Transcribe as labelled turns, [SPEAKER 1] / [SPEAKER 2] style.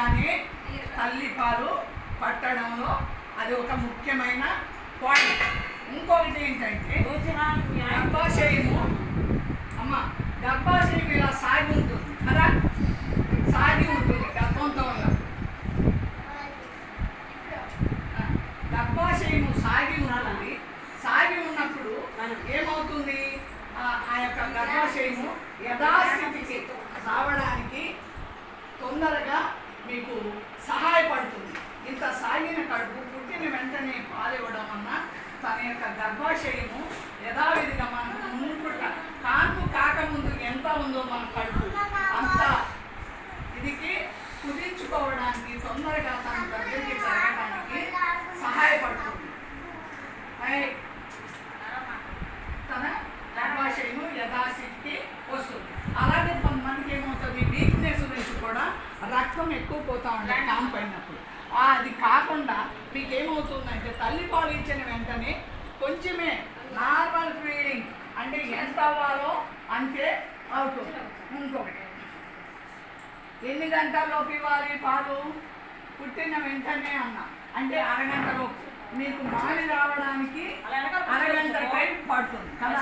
[SPEAKER 1] రాగానే తల్లిపాలు పట్టడంలో అది ఒక ముఖ్యమైన పాయింట్. ఇంకొకటి ఏంటంటే గర్భాశయము గర్భాశయం ఇలా సాగి ఉంటుంది కదా, సాగి ఉంటుంది గర్భంతో ఉన్న గర్భాశయము సాగి ఉంటుంది. సాగి ఉన్నప్పుడు ఏమవుతుంది, ఆ యొక్క గర్భాశయము యథాస్థితికి రావడానికి తొందరగా మీకు సహాయపడుతుంది. ఇంత సాగిన కడుపు పుట్టిన వెంటనే పాలు ఇవ్వడం వల్ల తన యొక్క గర్భాశయము యథావిధిగా మనకు మునుపుట కాన్పు కాకముందు ఎంత ఉందో మన కడుపు అంత ఇదికి కుదించుకోవడానికి తొందరగా తన దగ్గరికి జరగడానికి సహాయపడుతుంది. తన గర్భాశయము యథాస్థితికి వస్తుంది. అలాగే కొంతమందికి ఏమవుతుంది, వీక్నెస్ నుంచి కూడా రక్తం ఎక్కువ పోతూ ఉంటుంది కాన్పు అయినప్పుడు. అది కాకుండా మీకు ఏమవుతుందంటే తల్లిపాలు ఇచ్చిన వెంటనే కొంచెమే నార్మల్ ఫీడింగ్ అంటే ఎంత అవ్వాలో అంతే అవుతుంది. ఇంకొకటి ఎన్ని గంటల్లోకి ఇవ్వాలి పాలు, పుట్టిన వెంటనే అన్నా అంటే అరగంటలోపు. మీకు మాడి రావడానికి అరగంట టైం పడుతుంది కదా.